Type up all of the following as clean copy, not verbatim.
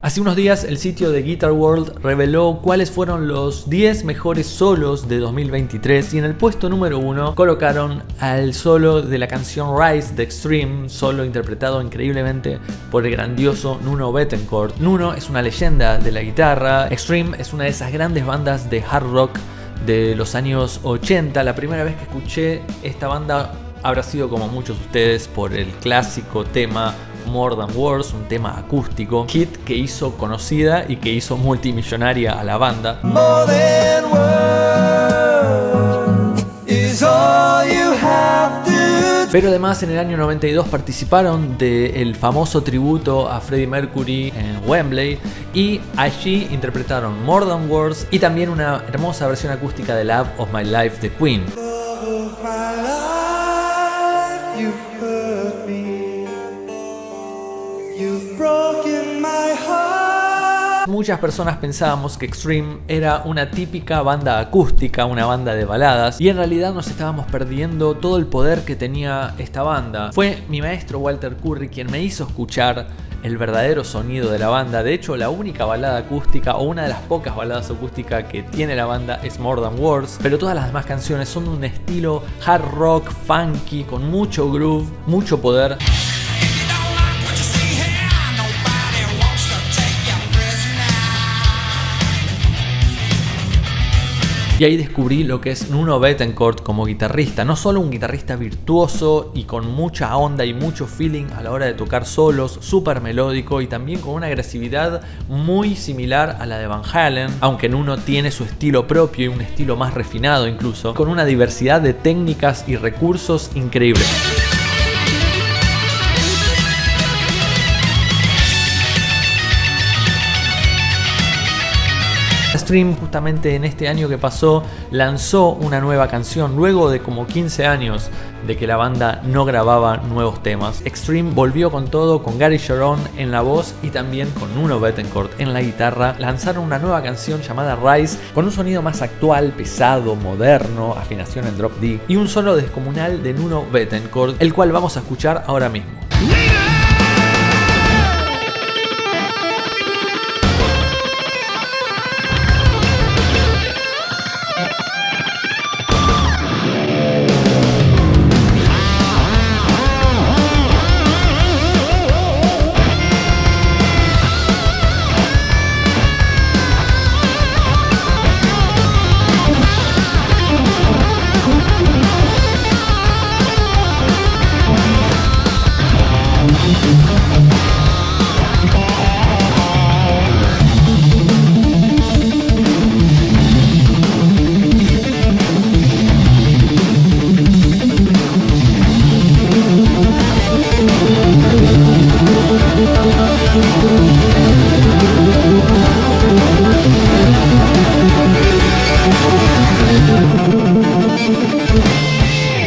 Hace unos días el sitio de Guitar World reveló cuáles fueron los 10 mejores solos de 2023 y en el puesto número 1 colocaron al solo de la canción Rise de Extreme, solo interpretado increíblemente por el grandioso Nuno Bettencourt. Nuno es una leyenda de la guitarra. Extreme es una de esas grandes bandas de hard rock de los años 80. La primera vez que escuché esta banda habrá sido, como muchos de ustedes, por el clásico tema More Than Words, un tema acústico, hit que hizo conocida y que hizo multimillonaria a la banda. More than words is all you have to do. Pero además en el año 92 participaron del famoso tributo a Freddie Mercury en Wembley y allí interpretaron More Than Words y también una hermosa versión acústica de Love of My Life de Queen. Muchas personas pensábamos que Extreme era una típica banda acústica, una banda de baladas, y en realidad nos estábamos perdiendo todo el poder que tenía esta banda. Fue mi maestro Walter Curry quien me hizo escuchar el verdadero sonido de la banda. De hecho, la única balada acústica o una de las pocas baladas acústicas que tiene la banda es More Than Words, pero todas las demás canciones son de un estilo hard rock, funky, con mucho groove, mucho poder. Y ahí descubrí lo que es Nuno Bettencourt como guitarrista. No solo un guitarrista virtuoso y con mucha onda y mucho feeling a la hora de tocar solos, súper melódico y también con una agresividad muy similar a la de Van Halen, aunque Nuno tiene su estilo propio y un estilo más refinado incluso, con una diversidad de técnicas y recursos increíbles. Extreme, justamente en este año que pasó, lanzó una nueva canción luego de como 15 años de que la banda no grababa nuevos temas. Extreme volvió con todo, con Gary Cherone en la voz y también con Nuno Bettencourt en la guitarra. Lanzaron una nueva canción llamada Rise con un sonido más actual, pesado, moderno, afinación en drop D y un solo descomunal de Nuno Bettencourt, el cual vamos a escuchar ahora mismo.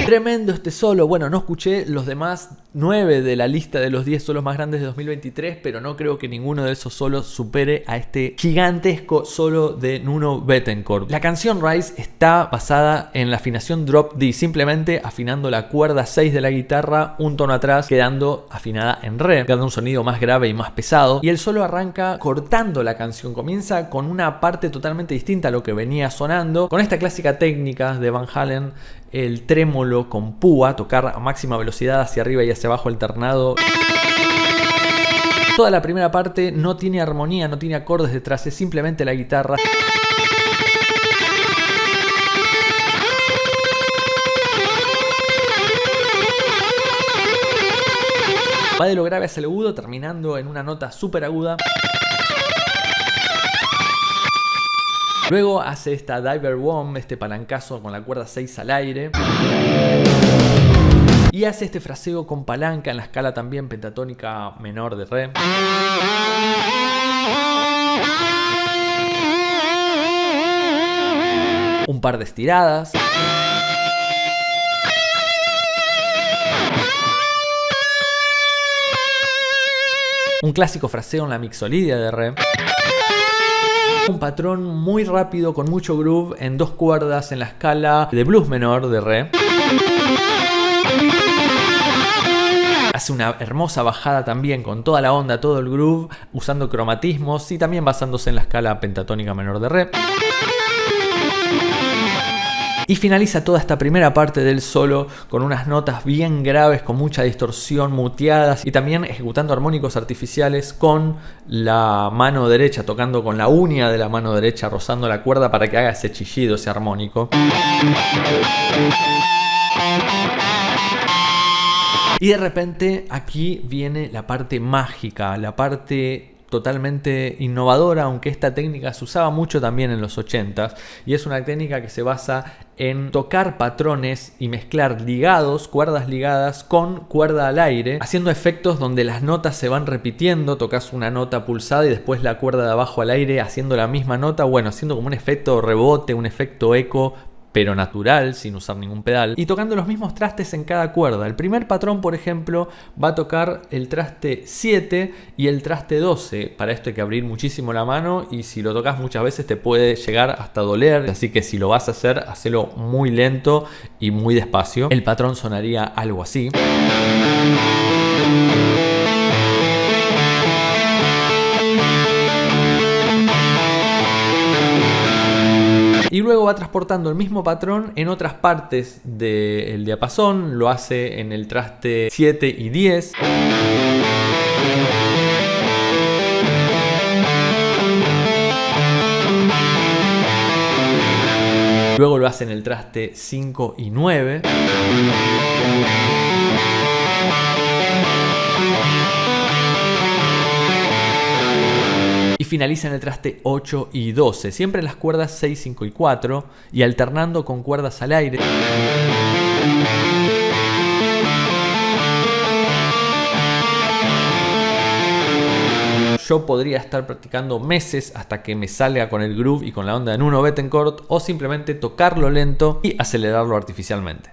Tremendo este solo. Bueno, no escuché los demás 9 de la lista de los 10 solos más grandes de 2023, pero no creo que ninguno de esos solos supere a este gigantesco solo de Nuno Bettencourt. La canción Rise está basada en la afinación drop D, simplemente afinando la cuerda 6 de la guitarra un tono atrás, quedando afinada en re, dando un sonido más grave y más pesado. Y el solo arranca cortando la canción, comienza con una parte totalmente distinta a lo que venía sonando, con esta clásica técnica de Van Halen, el trémolo con púa, tocar a máxima velocidad hacia arriba y hacia abajo alternado. Toda la primera parte no tiene armonía, no tiene acordes detrás, es simplemente la guitarra. Va de lo grave hacia el agudo, terminando en una nota súper aguda. Luego hace esta diver bomb, este palancazo con la cuerda 6 al aire. Y hace este fraseo con palanca en la escala también pentatónica menor de re. Un par de estiradas. Un clásico fraseo en la mixolidia de re. Un patrón muy rápido con mucho groove en 2 cuerdas en la escala de blues menor de re. Hace una hermosa bajada también con toda la onda, todo el groove, usando cromatismos y también basándose en la escala pentatónica menor de re. Y finaliza toda esta primera parte del solo con unas notas bien graves, con mucha distorsión, muteadas y también ejecutando armónicos artificiales con la mano derecha, tocando con la uña de la mano derecha, rozando la cuerda para que haga ese chillido, ese armónico. Y de repente aquí viene la parte mágica, la parte totalmente innovadora, aunque esta técnica se usaba mucho también en los 80s, y es una técnica que se basa en tocar patrones y mezclar ligados, cuerdas ligadas con cuerda al aire, haciendo efectos donde las notas se van repitiendo, tocas una nota pulsada y después la cuerda de abajo al aire haciendo la misma nota, bueno, haciendo como un efecto rebote, un efecto eco, pero natural, sin usar ningún pedal, y tocando los mismos trastes en cada cuerda. El primer patrón, por ejemplo, va a tocar el traste 7 y el traste 12. Para esto hay que abrir muchísimo la mano y si lo tocas muchas veces te puede llegar hasta doler, así que si lo vas a hacer, hacelo muy lento y muy despacio. El patrón sonaría algo así. Y luego va transportando el mismo patrón en otras partes del diapasón. Lo hace en el traste 7 y 10. Luego lo hace en el traste 5 y 9. Y finaliza en el traste 8 y 12, siempre en las cuerdas 6, 5 y 4 y alternando con cuerdas al aire. Yo podría estar practicando meses hasta que me salga con el groove y con la onda de Nuno Bettencourt, o simplemente tocarlo lento y acelerarlo artificialmente.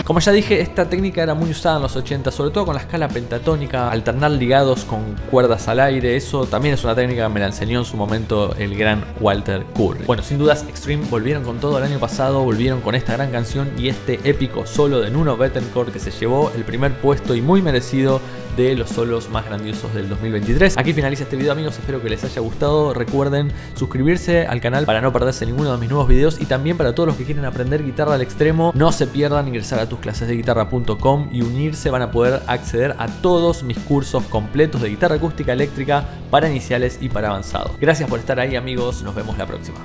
Como ya dije, esta técnica era muy usada en los 80, sobre todo con la escala pentatónica, alternar ligados con cuerdas al aire. Eso también es una técnica que me la enseñó en su momento el gran Walter Curry. Bueno, sin dudas Extreme volvieron con todo el año pasado, volvieron con esta gran canción y este épico solo de Nuno Bettencourt, que se llevó el primer puesto y muy merecido de los solos más grandiosos del 2023. Aquí finaliza este video, amigos, espero que les haya gustado. Recuerden suscribirse al canal para no perderse ninguno de mis nuevos videos, y también para todos los que quieren aprender guitarra al extremo, no se pierdan ingresar a tusclasesdeguitarra.com y unirse. Van a poder acceder a todos mis cursos completos de guitarra acústica eléctrica para iniciales y para avanzados. Gracias por estar ahí, amigos, nos vemos la próxima.